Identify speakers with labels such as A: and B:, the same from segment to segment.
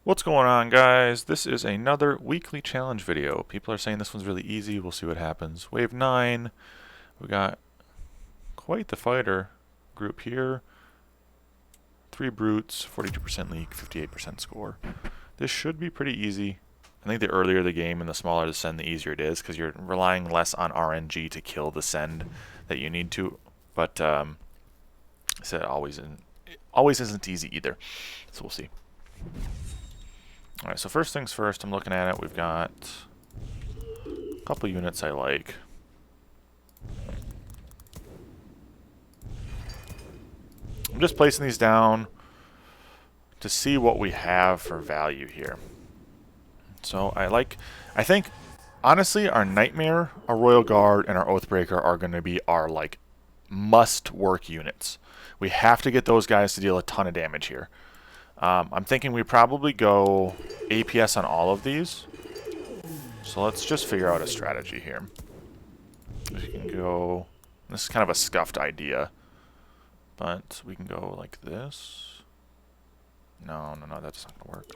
A: What's going on, guys? This is another weekly challenge video. People are saying this one's really easy. We'll see what happens. Wave 9. We got quite the fighter group here. 3 brutes, 42% leak, 58% score. This should be pretty easy. I think the earlier the game and the smaller the send, the easier it is, because you're relying less on RNG to kill the send that you need to. But I said it always isn't easy either. So we'll see. Alright, so first things first, I'm looking at it. We've got a couple units I like. I'm just placing these down to see what we have for value here. So I think, honestly, our Nightmare, our Royal Guard, and our Oathbreaker are going to be our, like, must-work units. We have to get those guys to deal a ton of damage here. I'm thinking we probably go APS on all of these. So let's just figure out a strategy here. We can go... This is kind of a scuffed idea. But we can go like this. No, that's not going to work.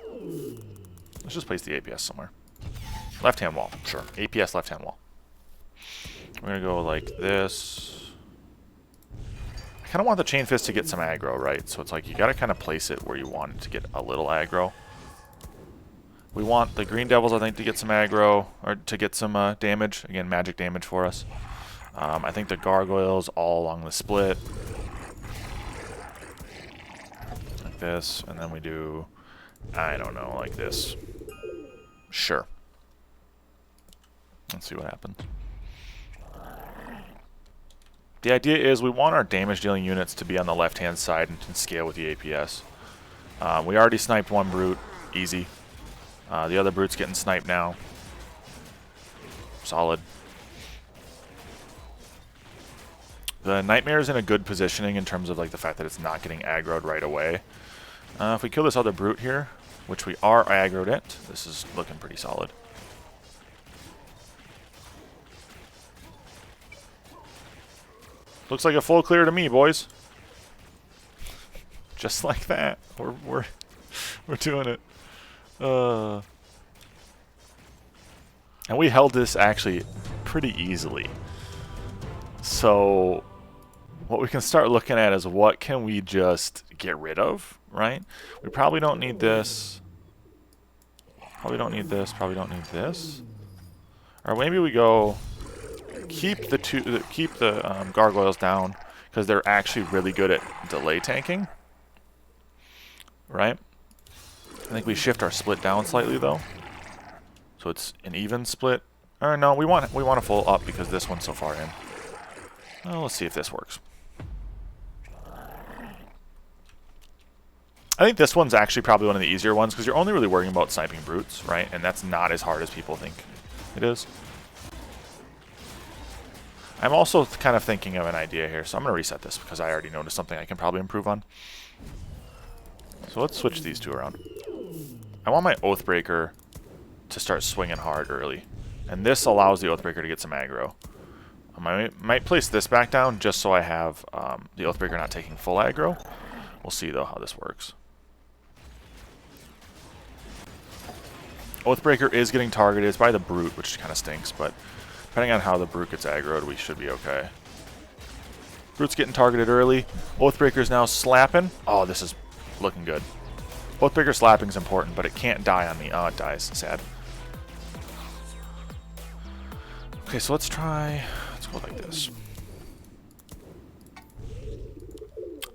A: Let's just place the APS somewhere. Left-hand wall, sure. APS left-hand wall. We're going to go like this. I kind of want the Chain Fist to get some aggro, right? So it's like you got to kind of place it where you want it to get a little aggro. We want the Green Devils, I think, to get some aggro, or to get some damage. Again, magic damage for us. I think the Gargoyles all along the split. Like this, and then we do, I don't know, like this. Sure. Let's see what happens. The idea is we want our damage dealing units to be on the left hand side and scale with the APS. We already sniped one brute, easy. The other brute's getting sniped now. Solid. The Nightmare's in a good positioning in terms of like the fact that it's not getting aggroed right away. If we kill this other brute here, which we are aggroed it, this is looking pretty solid. Looks like a full clear to me, boys. Just like that. We're doing it. And we held this actually pretty easily. So what we can start looking at is what can we just get rid of, right? We probably don't need this. Probably don't need this. Probably don't need this. Or maybe we go keep the Gargoyles down because they're actually really good at delay tanking, right? I think we shift our split down slightly though, so it's an even split. Or no, we want a full up because this one's so far in. Well, let's see if this works. I think this one's actually probably one of the easier ones because you're only really worrying about sniping brutes, right? And that's not as hard as people think it is. I'm also kind of thinking of an idea here, so I'm going to reset this because I already noticed something I can probably improve on. So let's switch these two around. I want my Oathbreaker to start swinging hard early, and this allows the Oathbreaker to get some aggro. I might place this back down just so I have the Oathbreaker not taking full aggro. We'll see, though, how this works. Oathbreaker is getting targeted. It's by the Brute, which kind of stinks, but depending on how the Brute gets aggroed, we should be okay. Brute's getting targeted early. Oathbreaker's now slapping. Oh, this is looking good. Oathbreaker slapping is important, but it can't die on me. Oh, it dies. Sad. Okay, so let's go like this.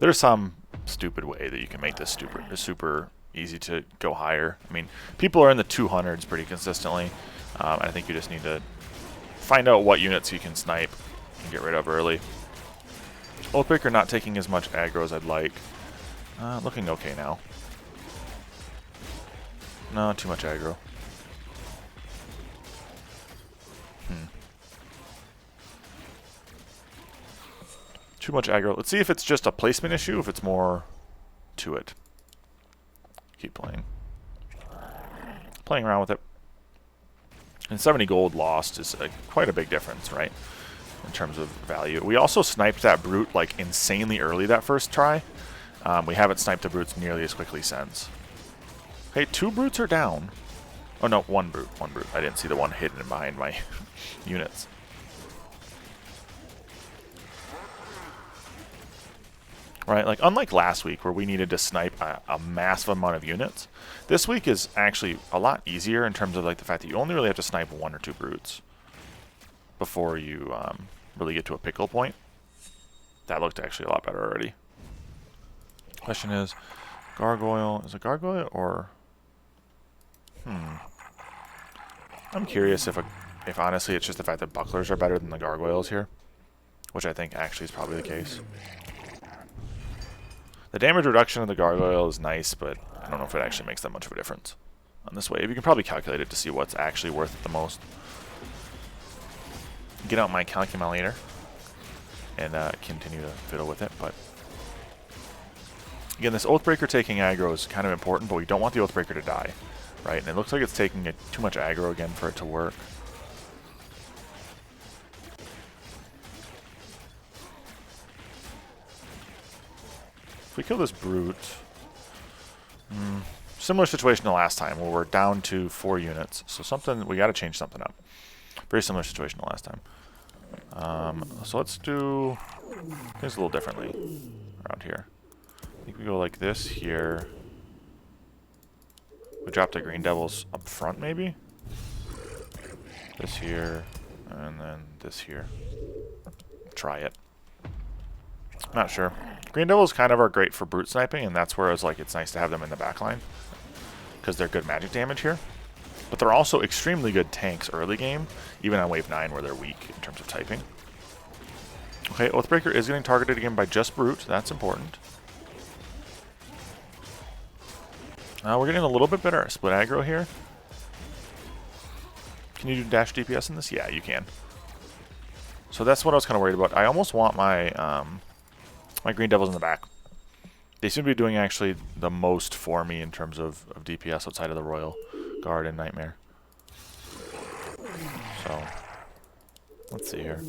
A: There's some stupid way that you can make this super easy to go higher. I mean, people are in the 200s pretty consistently. I think you just need to find out what units you can snipe and get rid of early. Oathbreaker not taking as much aggro as I'd like. Looking okay now. No, too much aggro. Too much aggro. Let's see if it's just a placement issue, if it's more to it. Keep playing. Playing around with it. And 70 gold lost is quite a big difference, right? In terms of value. We also sniped that brute like insanely early that first try. We haven't sniped the brutes nearly as quickly since. Okay, 2 brutes are down. Oh no, 1 brute, 1 brute. I didn't see the one hidden behind my units. Right, like unlike last week where we needed to snipe a massive amount of units, this week is actually a lot easier in terms of like the fact that you only really have to snipe 1 or 2 brutes before you really get to a pickle point. That looked actually a lot better already. Question is, gargoyle, is it gargoyle or... I'm curious if honestly it's just the fact that bucklers are better than the gargoyles here, which I think actually is probably the case. The damage reduction of the gargoyle is nice, but I don't know if it actually makes that much of a difference on this wave. You can probably calculate it to see what's actually worth it the most. Get out my calculator and continue to fiddle with it. But again, this Oathbreaker taking aggro is kind of important, but we don't want the Oathbreaker to die, right? And it looks like it's taking too much aggro again for it to work. If we kill this brute, similar situation to last time where we're down to 4 units. So something, we got to change something up. Very similar situation to last time. So let's do things a little differently around here. I think we go like this here. We drop the green devils up front maybe. This here, and then this here. Try it. Not sure. Green devils kind of are great for brute sniping, and that's where I was like, it's nice to have them in the back line because they're good magic damage here. But they're also extremely good tanks early game, even on wave 9 where they're weak in terms of typing. Okay, Oathbreaker is getting targeted again by just brute. That's important. We're getting a little bit better at split aggro here. Can you do dash DPS in this? Yeah, you can. So that's what I was kind of worried about. I almost want my my green devils in the back. They seem to be doing actually the most for me in terms of DPS outside of the Royal Guard and Nightmare. So let's see here.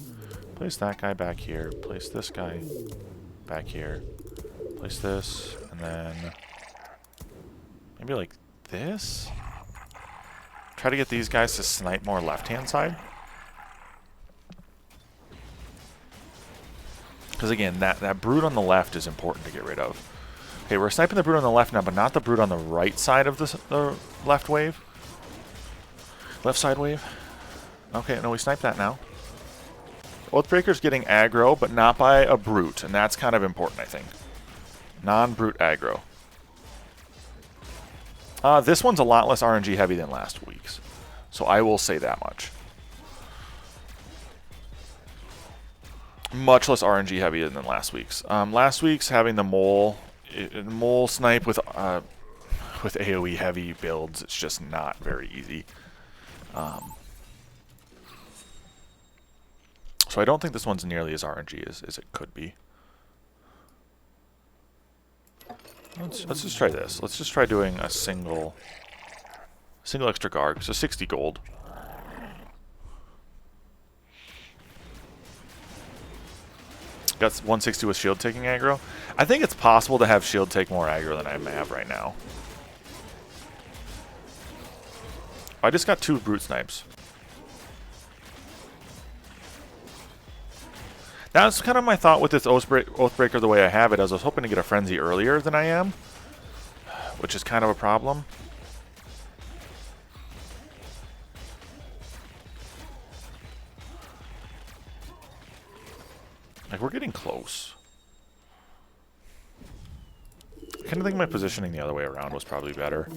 A: Place that guy back here. Place this guy back here. Place this, and then maybe like this. Try to get these guys to snipe more left-hand side. Because again, that brute on the left is important to get rid of. Okay, we're sniping the brute on the left now, but not the brute on the right side of the left wave. Left side wave. Okay, no, we sniped that now. Oathbreaker's getting aggro, but not by a brute, and that's kind of important, I think. Non-brute aggro. This one's a lot less RNG heavy than last week's, so I will say that much. Much less RNG heavy than last week's. Last week's having the mole snipe with AoE heavy builds, it's just not very easy. So I don't think this one's nearly as RNG as it could be. Let's just try this. Let's just try doing a single extra Garg, so 60 gold. Got 160 with shield taking aggro. I think it's possible to have shield take more aggro than I have right now. I just got 2 brute snipes. That's kind of my thought with this Oathbreaker the way I have it. I was hoping to get a frenzy earlier than I am, which is kind of a problem. Like, we're getting close. I kind of think my positioning the other way around was probably better.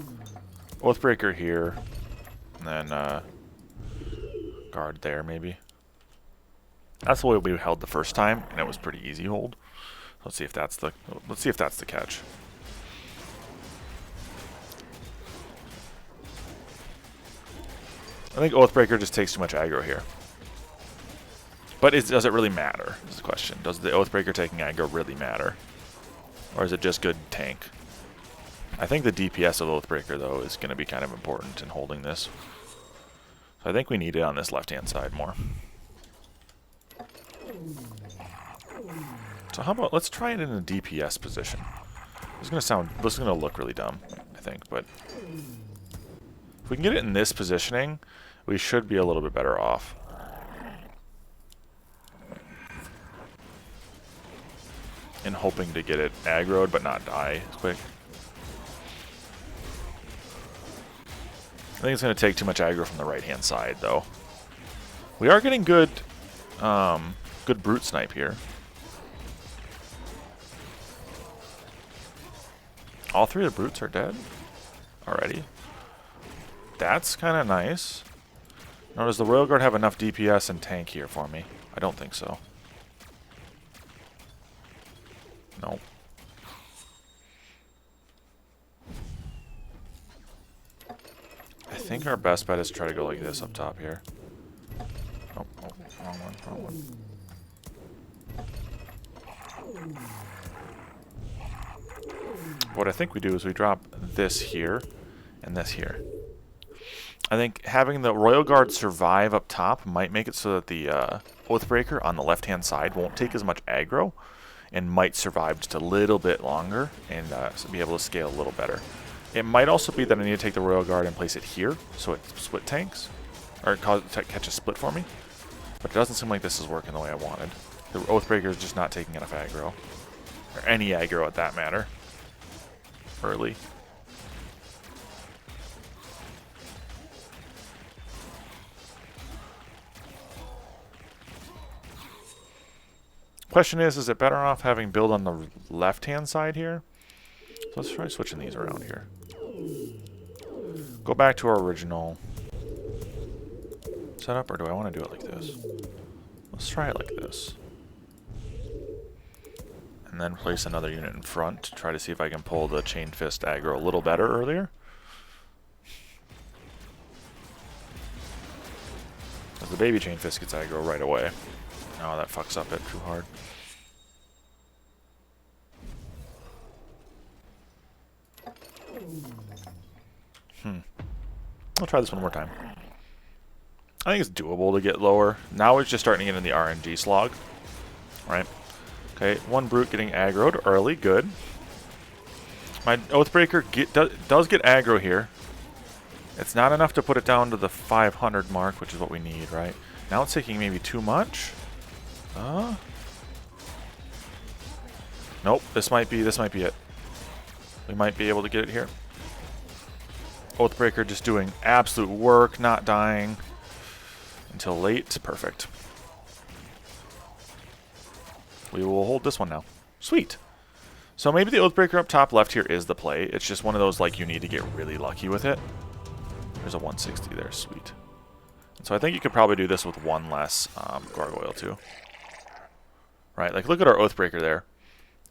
A: Oathbreaker here, and then guard there maybe. That's the way we held the first time, and it was pretty easy hold. Let's see if that's the catch. I think Oathbreaker just takes too much aggro here. But does it really matter, is the question. Does the Oathbreaker taking aggro really matter? Or is it just good tank? I think the DPS of Oathbreaker, though, is going to be kind of important in holding this. So I think we need it on this left-hand side more. So how about, let's try it in a DPS position. This is going to look really dumb. I I think. But if we can get it in this positioning, we should be a little bit better off. And hoping to get it aggroed but not die as quick. I think it's going to take too much aggro from the right-hand side, though. We are getting good, good brute snipe here. All three of the brutes are dead already. That's kind of nice. Now, does the Royal Guard have enough DPS and tank here for me? I don't think so. No. I think our best bet is to try to go like this up top here. Oh, wrong one, wrong one. What I think we do is we drop this here and this here. I think having the Royal Guard survive up top might make it so that the Oathbreaker on the left-hand side won't take as much aggro and might survive just a little bit longer and be able to scale a little better. It might also be that I need to take the Royal Guard and place it here so it split tanks, or catch a split for me. But it doesn't seem like this is working the way I wanted. The Oathbreaker is just not taking enough aggro, or any aggro at that matter, early. Question is it better off having build on the left-hand side here? So let's try switching these around here. Go back to our original setup, or do I want to do it like this? Let's try it like this. And then place another unit in front to try to see if I can pull the Chain Fist aggro a little better earlier. Because the baby Chain Fist gets aggro right away. Oh, that fucks up it too hard. I'll try this one more time. I think it's doable to get lower. Now it's just starting to get in the RNG slog. Right? Okay, one brute getting aggroed early. Good. My Oathbreaker does get aggro here. It's not enough to put it down to the 500 mark, which is what we need, right? Now it's taking maybe too much. Nope, this might be it. We might be able to get it here. Oathbreaker just doing absolute work, not dying until late. Perfect. We will hold this one now. Sweet. So maybe the Oathbreaker up top left here is the play. It's just one of those, like, you need to get really lucky with it. There's a 160 there. Sweet. And so I think you could probably do this with one less Gargoyle, too. Right? Like, look at our Oathbreaker there.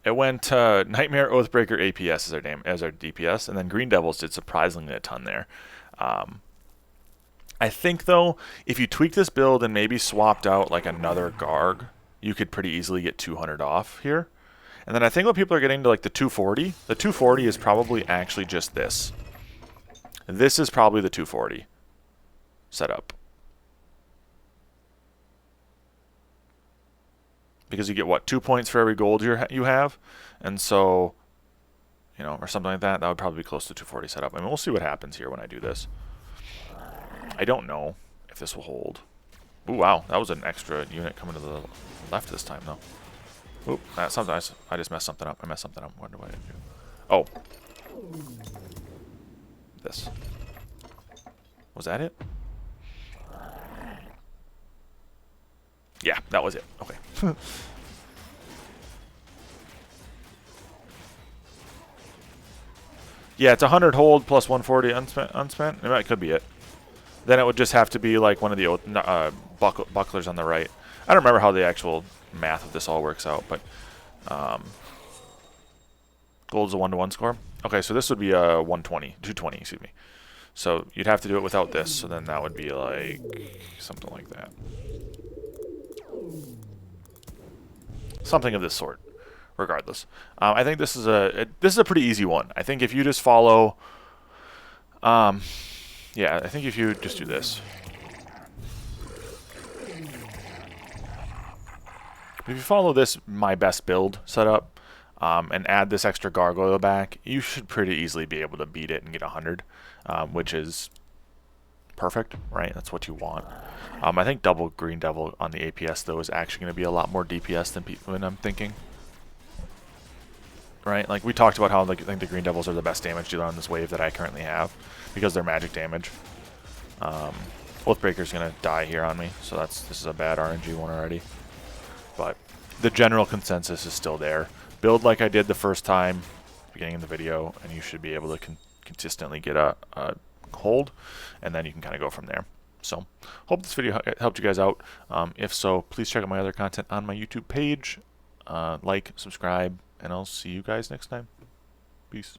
A: It went Nightmare, Oathbreaker, APS as our DPS, and then Green Devils did surprisingly a ton there. I think, though, if you tweak this build and maybe swapped out like another Garg, you could pretty easily get 200 off here. And then I think what people are getting to like the 240, the 240 is probably actually just this. This is probably the 240 setup. Because you get, what, 2 points for every gold you have? And so, you know, or something like that. That would probably be close to 240 setup. I mean, we'll see what happens here when I do this. I don't know if this will hold. Ooh, wow. That was an extra unit coming to the left this time, though. Oop, sometimes I just messed something up. I messed something up. What do I do? Oh. This. Was that it? Yeah, that was it. Okay. Yeah, it's 100 hold plus 140 unspent. That could be it. Then it would just have to be like one of the bucklers on the right. I don't remember how the actual math of this all works out, but gold's a 1-to-1 score. Okay, so this would be a 220, excuse me. So you'd have to do it without this, so then that would be like something like that. Something of this sort, regardless. I think this is a pretty easy one. I think if you just follow, yeah, I think if you just do this. If you follow this, my best build setup, and add this extra gargoyle back, you should pretty easily be able to beat it and get 100, which is perfect, right? That's what you want. I think double Green Devil on the APS, though, is actually going to be a lot more DPS than I'm thinking. Right? Like, we talked about how I think the Green Devils are the best damage dealer on this wave that I currently have, because they're magic damage. Oathbreaker's going to die here on me, so this is a bad RNG one already. But the general consensus is still there. Build like I did the first time, beginning of the video, and you should be able to consistently get a hold, and then you can kind of go from there. So, hope this video helped you guys out. If so, please check out my other content on my YouTube page. Like, subscribe, and I'll see you guys next time. Peace.